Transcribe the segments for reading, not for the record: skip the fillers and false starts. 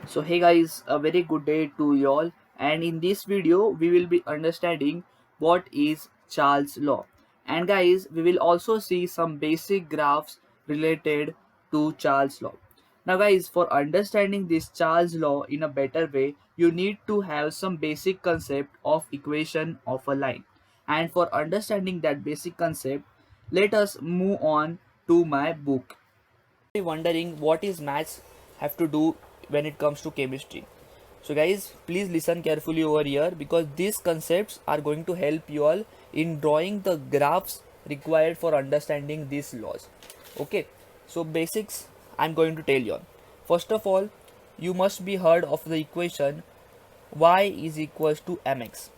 So hey guys, a very good day to you all, and in this video we will be understanding what is Charles law. And guys, we will also see some basic graphs related to Charles law. Now guys, for understanding this Charles law in a better way, you need to have some basic concept of equation of a line. And for understanding that basic concept, let us move on to my book. Wondering what is maths have to do when it comes to chemistry. So guys, please listen carefully over here because these concepts are going to help you all in drawing the graphs required for understanding these laws. Okay, so basics I'm going to tell you all. First of all, you must be heard of the equation y is equals to mx.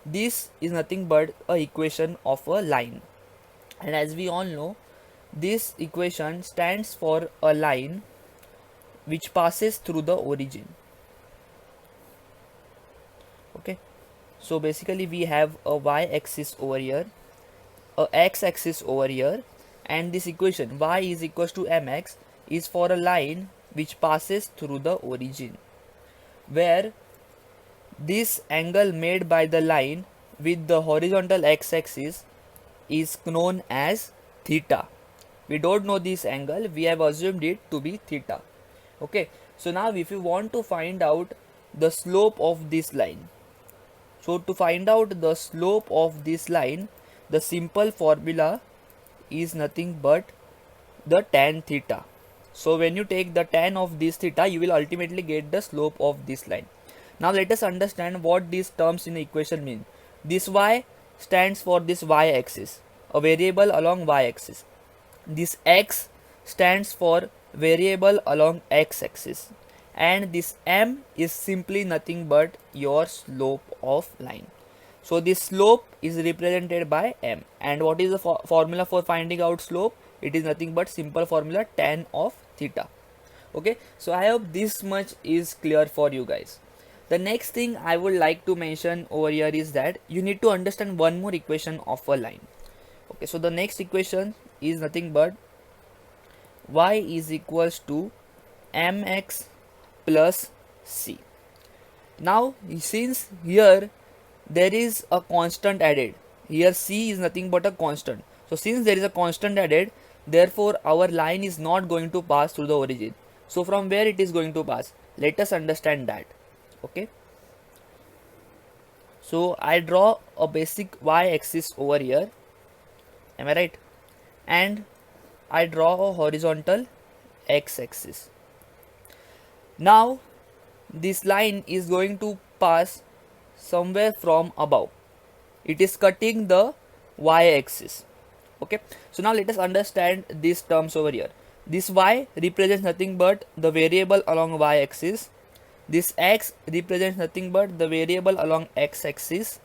This is nothing but a equation of a line, and as we all know, this equation stands for a line which passes through the origin. Okay, so basically we have a y-axis over here, a x-axis over here, and this equation y is equals to mx is for a line which passes through the origin, where this angle made by the line with the horizontal x-axis is known as theta. We don't know this angle, we have assumed it to be theta. Okay, so now if you want to find out the slope of this line, so to find out the slope of this line, the simple formula is nothing but the tan theta. So when you take the tan of this theta, you will ultimately get the slope of this line. Now let us understand what these terms in the equation mean. This y stands for this y-axis, a variable along y-axis. This x stands for variable along x-axis, and this m is simply nothing but your slope of line. So this slope is represented by m, and what is the formula for finding out slope? It is nothing but simple formula tan of theta. Okay, so I hope this much is clear for you guys. The next thing I would like to mention over here is that you need to understand one more equation of a line. Okay, so the next equation is nothing but y is equals to mx plus c. Now since here there is a constant added, here c is nothing but a constant. So since there is a constant added, therefore our line is not going to pass through the origin. So from where it is going to pass? Let us understand that. Okay, so I draw a basic y-axis over here, am I right? And I draw a horizontal x-axis. Now this line is going to pass somewhere from above. It is cutting the y-axis. Okay, so now let us understand these terms over here. This y represents nothing but the variable along y-axis. This x represents nothing but the variable along x-axis.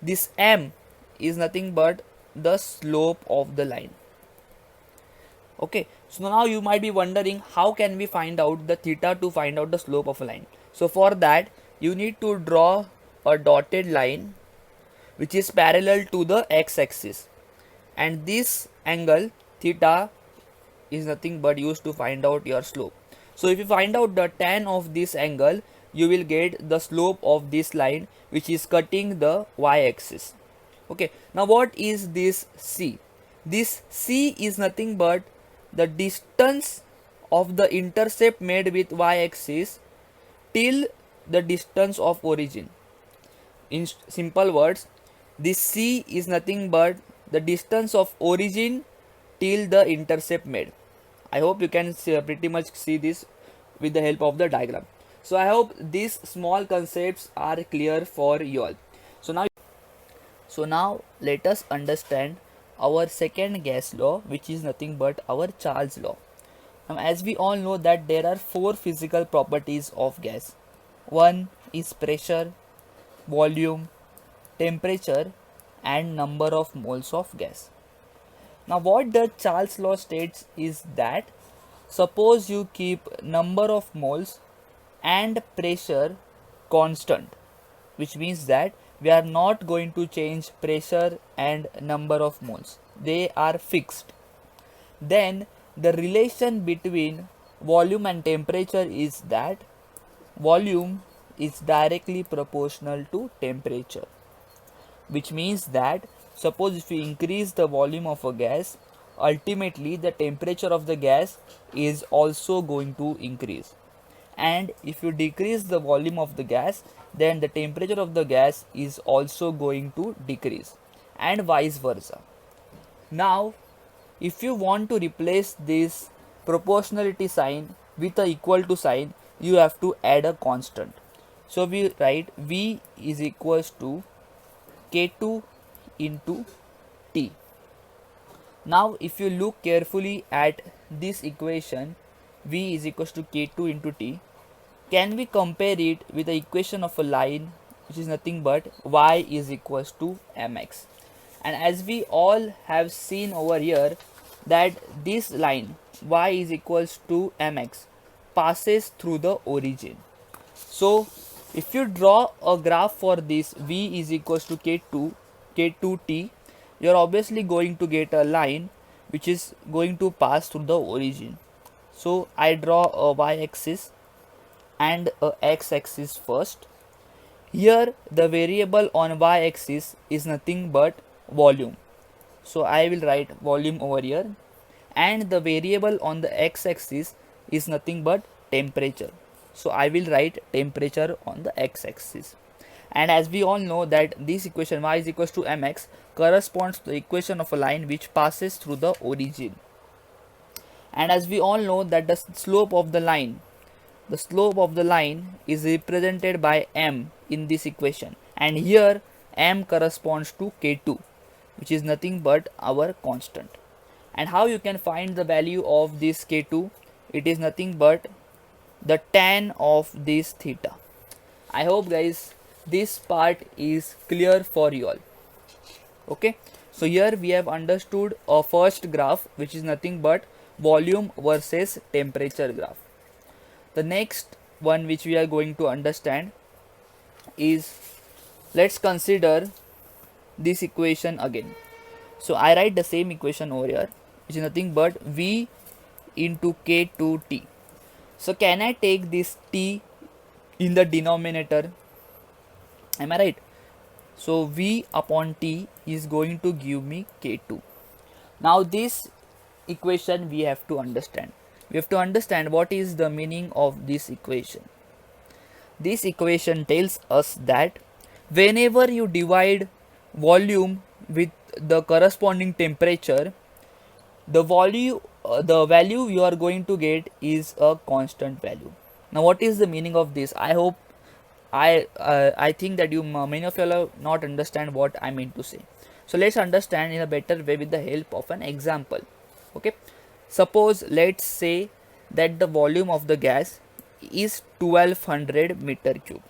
This m is nothing but the slope of the line. Okay, so now you might be wondering how can we find out the theta to find out the slope of a line. So for that you need to draw a dotted line which is parallel to the x-axis, and this angle theta is nothing but used to find out your slope. So if you find out the tan of this angle, you will get the slope of this line which is cutting the y-axis. Okay, now what is this c? This c is nothing but the distance of the intercept made with y-axis till the distance of origin. In simple words, this c is nothing but the distance of origin till the intercept made. I hope you can pretty much see this with the help of the diagram. So I hope these small concepts are clear for you all. So now let us understand our second gas law, which is nothing but our Charles law. Now as we all know that there are four physical properties of gas. One is pressure, volume, temperature, and number of moles of gas. Now what the Charles law states is that suppose you keep number of moles and pressure constant, which means that we are not going to change pressure and number of moles, they are fixed. Then the relation between volume and temperature is that volume is directly proportional to temperature, which means that suppose if you increase the volume of a gas, ultimately the temperature of the gas is also going to increase, and if you decrease the volume of the gas, then the temperature of the gas is also going to decrease, and vice versa. Now if you want to replace this proportionality sign with a equal to sign, you have to add a constant. So we write V is equals to K2 into T. Now if you look carefully at this equation, V is equals to K2 into T, can we compare it with the equation of a line which is nothing but Y is equals to mx? And as we all have seen over here that this line Y is equals to mx passes through the origin. So if you draw a graph for this V is equals to K2T, you are obviously going to get a line which is going to pass through the origin. So I draw a y-axis and a x-axis first. Here the variable on y-axis is nothing but volume. So I will write volume over here, and the variable on the x-axis is nothing but temperature. So I will write temperature on the x-axis. And as we all know that this equation y is equals to mx corresponds to the equation of a line which passes through the origin. And as we all know that the slope of the line is represented by m in this equation, and here m corresponds to K2, which is nothing but our constant. And how you can find the value of this K2? It is nothing but the tan of this theta. I hope guys this part is clear for you all. Okay, so here we have understood a first graph which is nothing but volume versus temperature graph. The next one which we are going to understand is, let's consider this equation again. So I write the same equation over here, which is nothing but V into K2T. So can I take this T in the denominator? Am I right? So V upon T is going to give me K2. Now this equation we have to understand. We have to understand what is the meaning of this equation. This equation tells us that whenever you divide volume with the corresponding temperature, the value you are going to get is a constant value. Now what is the meaning of this? I think that many of you will not understand what I mean to say. So let's understand in a better way with the help of an example. Okay, suppose let's say that the volume of the gas is 1200 meter cube.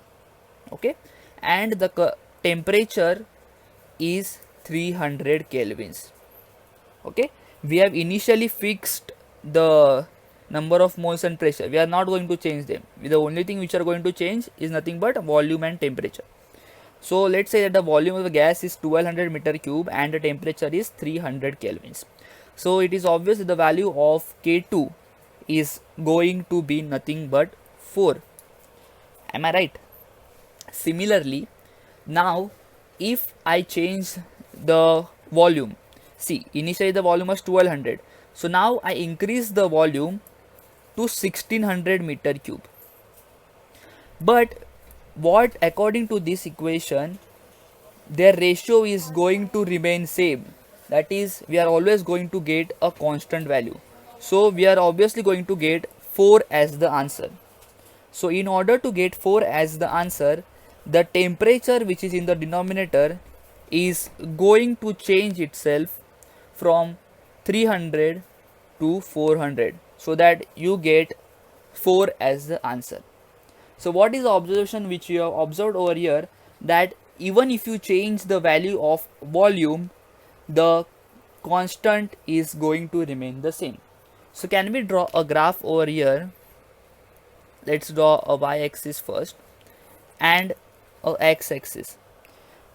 Okay, and the temperature is 300 kelvins. Okay, we have initially fixed the number of moles and pressure. We are not going to change them. The only thing which are going to change is nothing but volume and temperature. So let's say that the volume of the gas is 1200 meter cube and the temperature is 300 kelvins. So it is obvious that the value of K2 is going to be nothing but 4. Am I right? Similarly, now if I change the volume, see initially the volume was 1200, so now I increase the volume to 1600 meter cube. But what according to this equation, their ratio is going to remain same. That is, we are always going to get a constant value. So we are obviously going to get 4 as the answer. So in order to get 4 as the answer, the temperature which is in the denominator is going to change itself from 300 to 400, so that you get 4 as the answer. So what is the observation which you have observed over here, that even if you change the value of volume, the constant is going to remain the same. So can we draw a graph over here? Let's draw a y-axis first and a x-axis.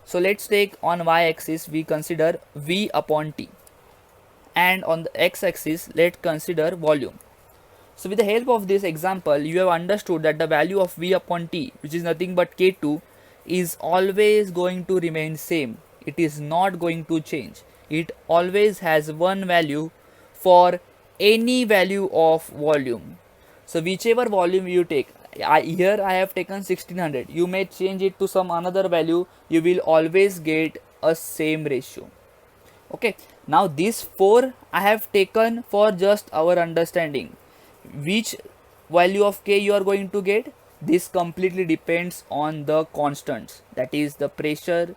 So let's take on y-axis we consider V upon T, and on the x-axis let's consider volume. So with the help of this example, you have understood that the value of v upon t, which is nothing but k2, is always going to remain same. It is not going to change. It always has one value for any value of volume. So whichever volume you take, here I have taken 1600. You may change it to some another value. You will always get a same ratio. Okay, now these 4 I have taken for just our understanding. Which value of k you are going to get, this completely depends on the constants, that is the pressure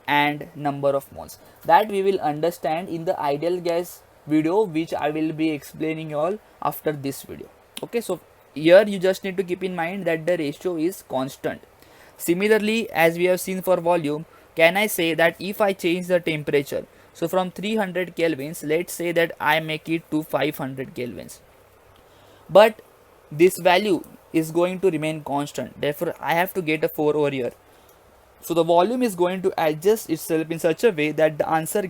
and number of moles, that we will understand in the ideal gas video, which I will be explaining you all after this video. Okay, so here you just need to keep in mind that the ratio is constant. Similarly, as we have seen for volume, can I say that if I change the temperature, so from 300 kelvins, let's say that I make it to 500 kelvins, but this value is going to remain constant, therefore I have to get a 4 over here. So the volume is going to adjust itself in such a way that the answer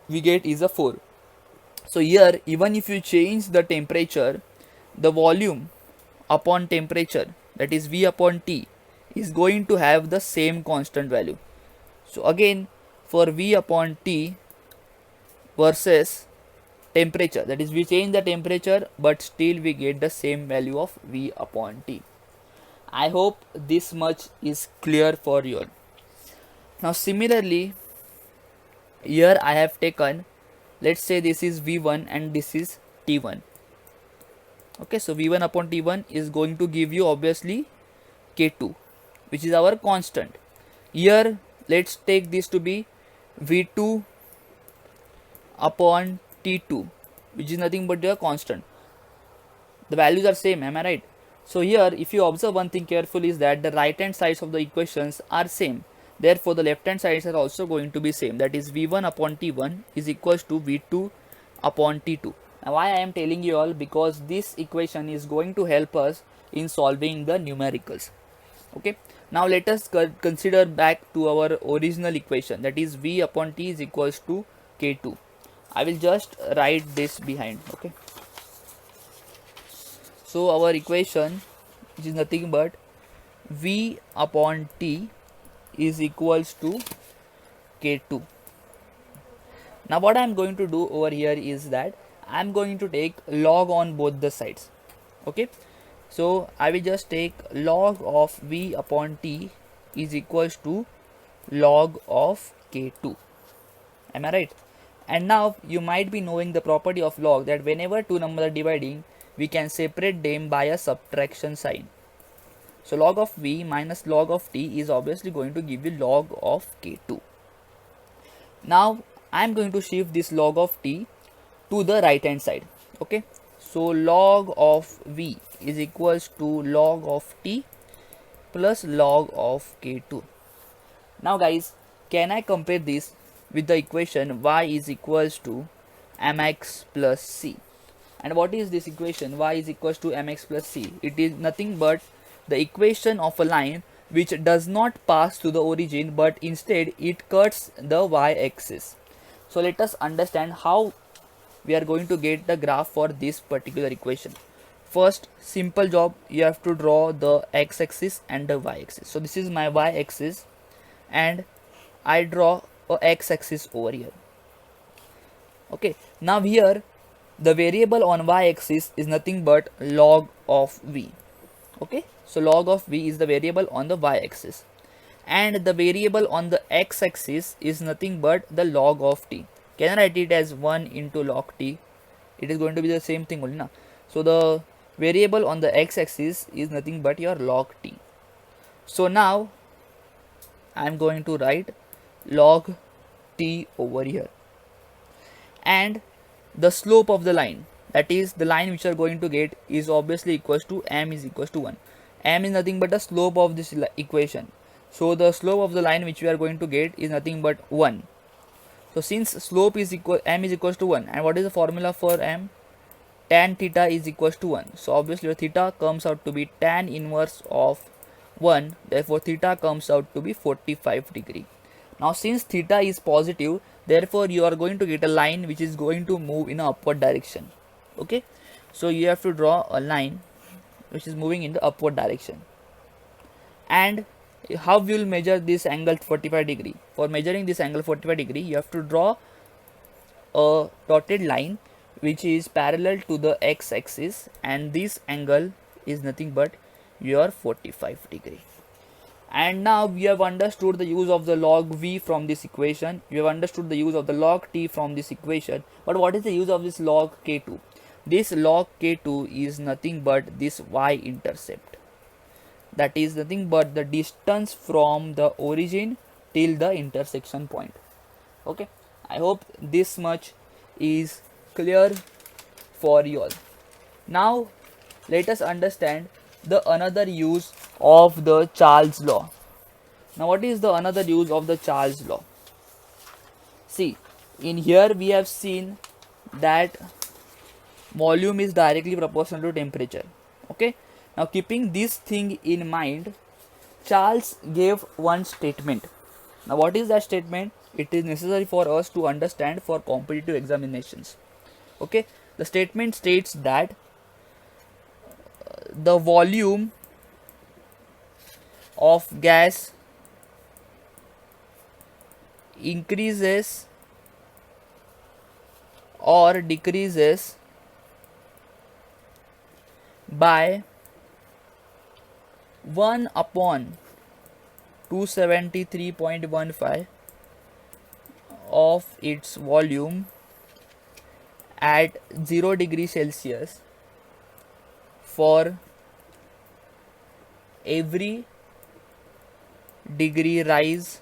we get is a 4. So here, even if you change the temperature, the volume upon temperature, that is v upon t, is going to have the same constant value. So again, for v upon t versus temperature, that is we change the temperature but still we get the same value of v upon t. I hope this much is clear for you all. Now similarly, here I have taken, let's say this is v1 and this is t1. Okay, so v1 upon t1 is going to give you obviously k2, which is our constant. Here let's take this to be v2 upon t2, which is nothing but the constant. The values are same, am I right? So here, if you observe one thing carefully, is that the right hand sides of the equations are same. Therefore, the left hand sides are also going to be same. That is v1 upon t1 is equals to v2 upon t2. Now, why I am telling you all? Because this equation is going to help us in solving the numericals. Okay. Now, let us consider back to our original equation. That is v upon t is equals to k2. I will just write this behind. Okay. So our equation, which is nothing but v upon t is equals to k2. Now what I am going to do over here is that I am going to take log on both the sides. Okay, so I will just take log of v upon t is equals to log of k2. Am I right? And now you might be knowing the property of log, that whenever two numbers are dividing, we can separate them by a subtraction sign. So log of v minus log of t is obviously going to give you log of k2. Now I am going to shift this log of t to the right hand side. Okay, so log of v is equals to log of t plus log of k2. Now guys, can I compare this with the equation y is equals to mx plus c? And what is this equation? Y is equals to mx plus c. It is nothing but the equation of a line which does not pass to the origin, but instead it cuts the y-axis. So let us understand how we are going to get the graph for this particular equation. First, simple job, you have to draw the x-axis and the y-axis. So this is my y-axis and I draw a x-axis over here. Okay, now here the variable on y-axis is nothing but log of v. Okay, so log of v is the variable on the y-axis, and the variable on the x-axis is nothing but the log of t. Can I write it as 1 into log t? It is going to be the same thing only, na? So the variable on the x-axis is nothing but your log t. So now I am going to write log t over here, and the slope of the line, that is the line which you are going to get, is obviously equals to m is equals to 1. M is nothing but the slope of this equation. So the slope of the line which we are going to get is nothing but 1. So since slope is equal, m is equals to 1, and what is the formula for m? Tan theta is equals to 1. So obviously your theta comes out to be tan inverse of 1. Therefore theta comes out to be 45 degree. Now since theta is positive, therefore you are going to get a line which is going to move in an upward direction. Okay, So you have to draw a line which is moving in the upward direction. And how we will measure this angle 45 degree? For measuring this angle 45 degree, you have to draw a dotted line which is parallel to the x-axis, and this angle is nothing but your 45 degree. And now we have understood the use of the log v from this equation. We have understood the use of the log t from this equation. But what is the use of this log k2? This log k2 is nothing but this y-intercept. That is nothing but the distance from the origin till the intersection point. Okay, I hope this much is clear for you all. Now let us understand the another use of the Charles law. Now what is the another use of the Charles law? See, in here we have seen that volume is directly proportional to temperature. Okay, now keeping this thing in mind, Charles gave one statement. Now what is that statement? It is necessary for us to understand for competitive examinations. Okay, the statement states that the volume of gas increases or decreases by 1 upon 273.15 of its volume at 0 degree Celsius for every degree rise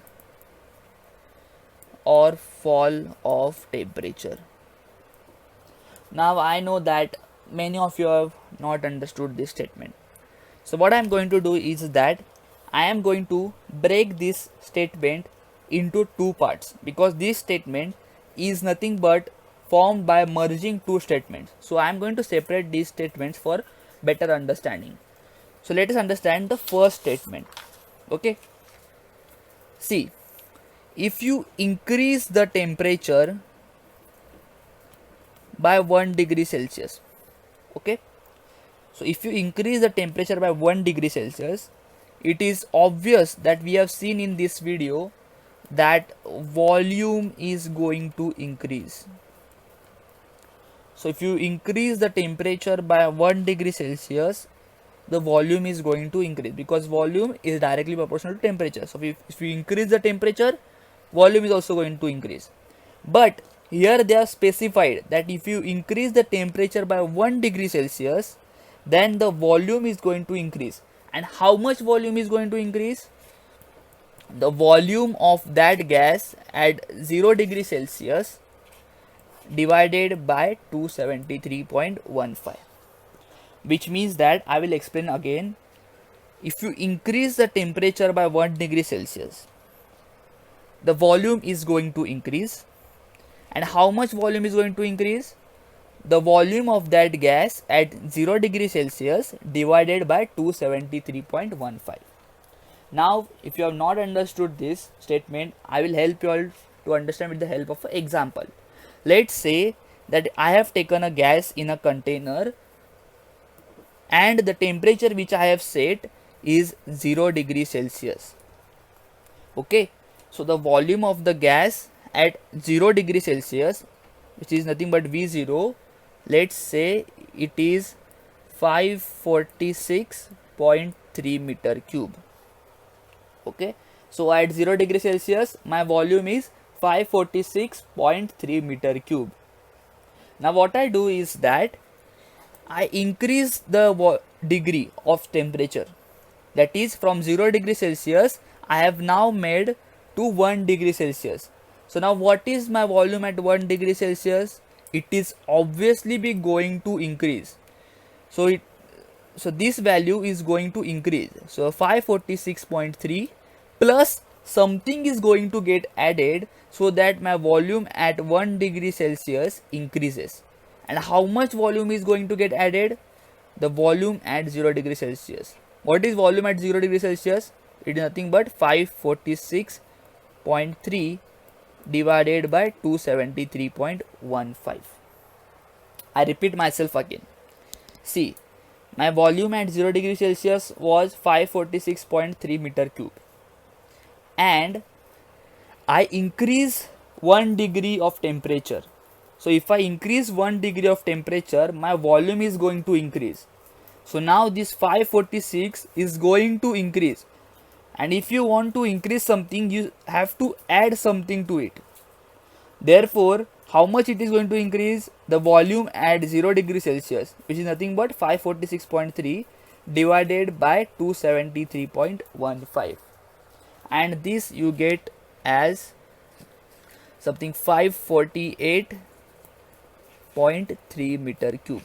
or fall of temperature. Now I know that many of you have not understood this statement. So what I am going to do is that I am going to break this statement into two parts, because this statement is nothing but formed by merging two statements. So I am going to separate these statements for better understanding. So let us understand the first statement. Okay, see, if you increase the temperature by 1 degree Celsius, okay, so if you increase the temperature by 1 degree Celsius, it is obvious that we have seen in this video that volume is going to increase. So if you increase the temperature by 1 degree Celsius, the volume is going to increase, because volume is directly proportional to temperature. So if you increase the temperature, volume is also going to increase. But here they are specified that if you increase the temperature by 1 degree Celsius, then the volume is going to increase. And how much volume is going to increase? The volume of that gas at 0 degree Celsius divided by 273.15, which means that I will explain again. If you increase the temperature by 1 degree Celsius, the volume is going to increase. And how much volume is going to increase? The volume of that gas at 0 degree Celsius divided by 273.15. Now if you have not understood this statement, I will help you all to understand with the help of an example. Let's say that I have taken a gas in a container and the temperature which I have set is 0 degree Celsius. Okay, so the volume of the gas at 0 degree Celsius, which is nothing but V0, let's say it is 546.3 meter cube. Okay, so at 0 degree Celsius my volume is 546.3 meter cube. Now what I do is that I increase the degree of temperature, that is from 0 degree Celsius I have now made to 1 degree Celsius. So now what is my volume at 1 degree Celsius? It is obviously be going to increase. So this value is going to increase. So 546.3 plus something is going to get added, so that my volume at 1 degree Celsius increases. And how much volume is going to get added? The volume at 0 degree Celsius. What is volume at 0 degree Celsius? It is nothing but 546.3 divided by 273.15. I repeat myself again. See, my volume at 0 degree Celsius was 546.3 meter cube, and I increase 1 degree of temperature. So if I increase 1 degree of temperature, my volume is going to increase. So now this 546 is going to increase, and if you want to increase something, you have to add something to it. Therefore, how much it is going to increase? The volume at 0 degree Celsius, which is nothing but 546.3 divided by 273.15, and this you get as something 548.3 meter cube.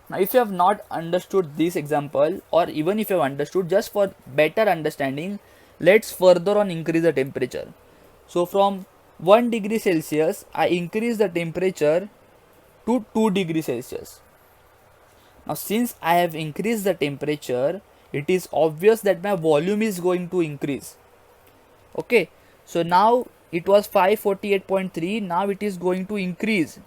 Now if you have not understood this example, or even if you have understood, just for better understanding, let's further on increase the temperature. So from 1 degree Celsius I increase the temperature to 2 degree Celsius. Now since I have increased the temperature, it is obvious that my volume is going to increase. Okay, so now it was 548.3, now it is going to increase.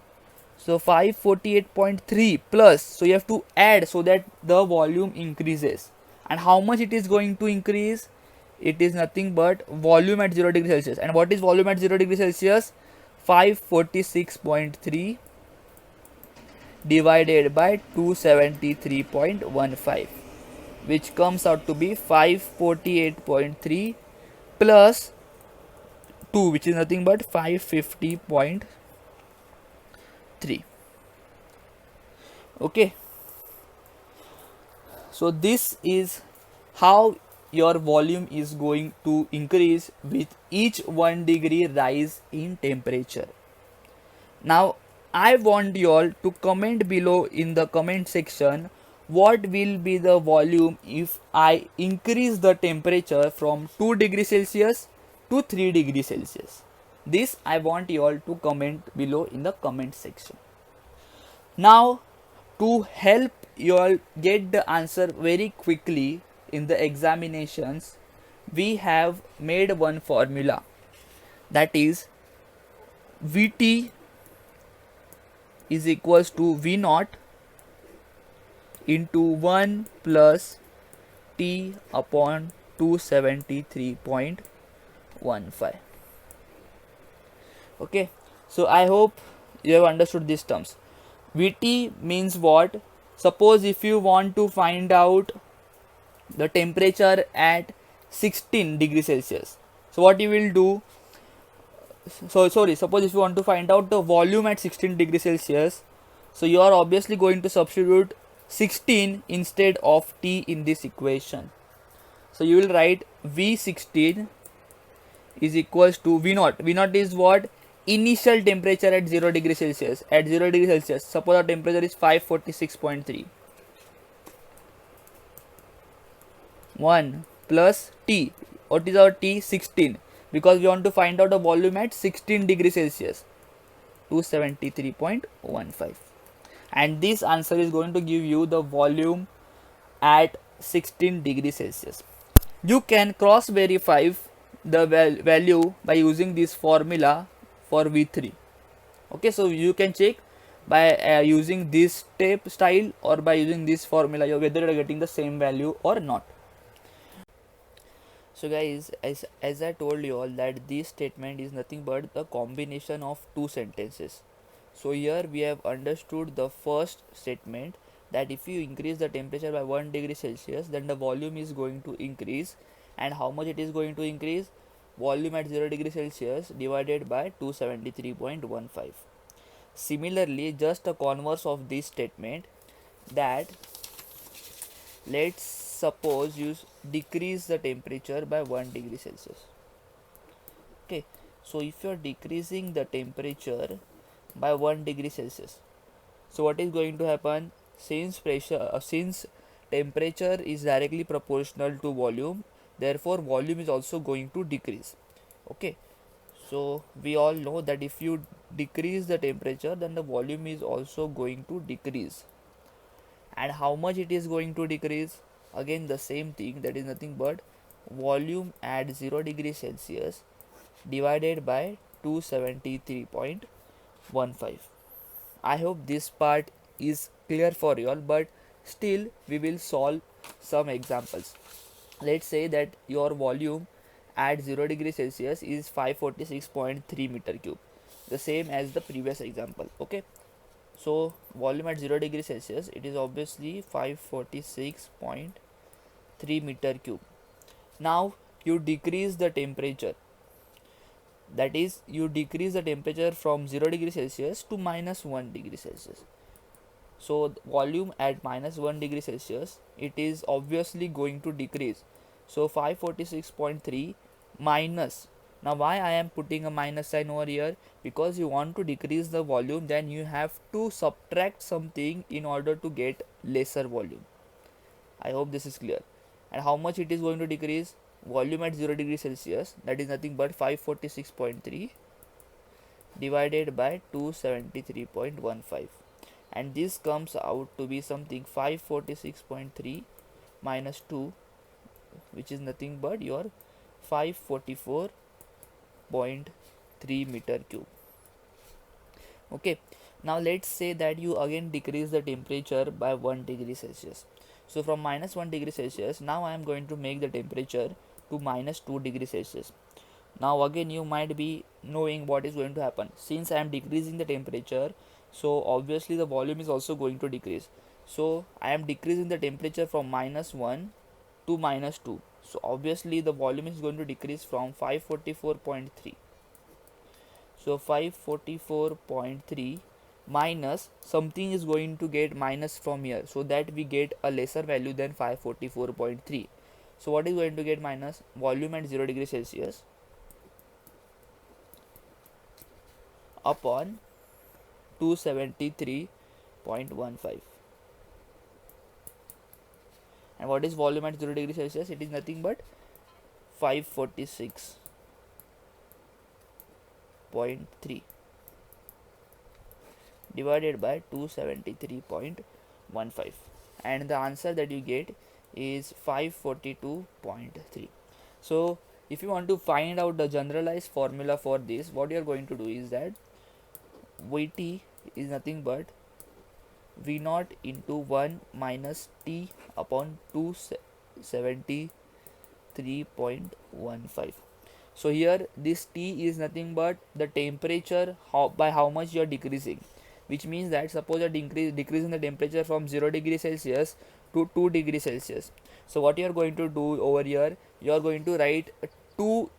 So 548.3 plus, so you have to add so that the volume increases. And how much it is going to increase? It is nothing but volume at 0 degree Celsius. And what is volume at 0 degree Celsius? 546.3 divided by 273.15, which comes out to be 548.3 plus 2, which is nothing but 550.3. Okay, so this is how your volume is going to increase with each 1 degree rise in temperature. Now I want you all to comment below in the comment section what will be the volume if I increase the temperature from 2 degree Celsius to 3 degree Celsius. This I want you all to comment below in the comment section. Now to help you all get the answer very quickly in the examinations, we have made one formula, that is Vt is equals to V naught into 1 plus T upon 273.15. Okay, so I hope you have understood these terms. Vt means what? Suppose if you want to find out the temperature at 16 degrees Celsius, so what you will do? Suppose if you want to find out the volume at 16 degrees Celsius, so you are obviously going to substitute 16 instead of T in this equation. So you will write V16 is equals to V naught. V naught is what? Initial temperature at 0 degree Celsius. At 0 degree Celsius, suppose our temperature is 546.3. 1 plus T. What is our T? 16. Because we want to find out the volume at 16 degree Celsius. 273.15. And this answer is going to give you the volume at 16 degree Celsius. You can cross verify the value by using this formula for V3. Okay, so you can check by using this step style or by using this formula whether you are getting the same value or not. So guys, as I told you all that this statement is nothing but the combination of two sentences. So here we have understood the first statement, that if you increase the temperature by 1 degree Celsius, then the volume is going to increase. And how much it is going to increase? Volume at 0 degree Celsius divided by 273.15. Similarly, just a converse of this statement, that let's suppose you decrease the temperature by 1 degree Celsius. Okay, so if you are decreasing the temperature by 1 degree Celsius, so what is going to happen? Since temperature is directly proportional to volume, therefore volume is also going to decrease. Okay, so we all know that if you decrease the temperature, then the volume is also going to decrease. And how much it is going to decrease? Again the same thing, that is nothing but volume at 0 degree Celsius divided by 273.15. I hope this part is clear for you all, but still we will solve some examples. Let's say that your volume at 0 degree Celsius is 546.3 meter cube, the same as the previous example. Okay, so volume at 0 degree Celsius, it is obviously 546.3 meter cube. Now you decrease the temperature, that is you decrease the temperature from 0 degree Celsius to -1 degree Celsius. So volume at -1 degree Celsius, it is obviously going to decrease. So 546.3 minus, now why I am putting a minus sign over here? Because you want to decrease the volume, then you have to subtract something in order to get lesser volume. I hope this is clear. And how much it is going to decrease? Volume at 0 degree Celsius, that is nothing but 546.3 divided by 273.15, and this comes out to be something 546.3 minus 2, which is nothing but your 544.3 meter cube. Okay, now let's say that you again decrease the temperature by 1 degree Celsius. So from -1 degree Celsius, now I am going to make the temperature to -2 degree Celsius. Now again you might be knowing what is going to happen. Since I am decreasing the temperature, so obviously the volume is also going to decrease. So I am decreasing the temperature from -1 to -2. So obviously the volume is going to decrease from 544.3. So 544.3 minus something is going to get minus from here, so that we get a lesser value than 544.3. So what is going to get minus? Volume at 0 degree Celsius upon 273.15. And what is volume at 0 degree Celsius? It is nothing but 546.3 divided by 273.15, and the answer that you get is 542.3. So if you want to find out the generalized formula for this, what you are going to do is that Vt is nothing but V0 into 1 minus T upon 273.15. So here this T is nothing but the temperature by how much you are decreasing, which means that suppose you are decreasing the temperature from 0 degree Celsius to 2 degree Celsius. So what you are going to do over here, you are going to write you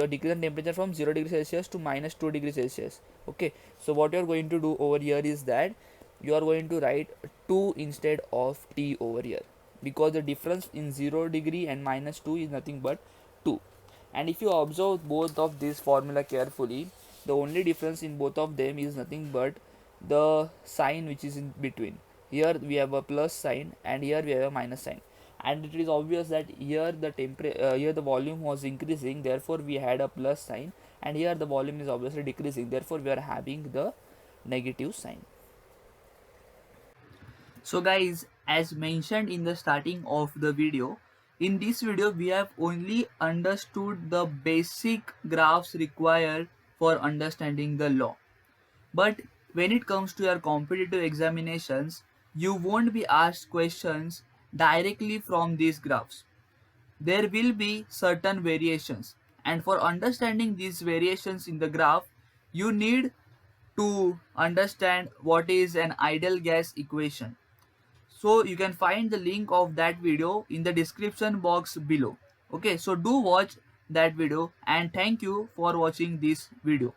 are decreasing temperature from 0 degree Celsius to -2 degree Celsius. Okay, so what you are going to do over here is that you are going to write 2 instead of T over here, because the difference in 0 degree and -2 is nothing but 2. And if you observe both of these formula carefully, the only difference in both of them is nothing but the sign which is in between. Here we have a plus sign and here we have a minus sign, and it is obvious that here here the volume was increasing, therefore we had a plus sign, and here the volume is obviously decreasing, therefore we are having the negative sign. So guys, as mentioned in the starting of the video, in this video we have only understood the basic graphs required for understanding the law. But when it comes to your competitive examinations, you won't be asked questions directly from these graphs. There will be certain variations, and for understanding these variations in the graph, you need to understand what is an ideal gas equation. So you can find the link of that video in the description box below. Okay, so do watch that video, and thank you for watching this video.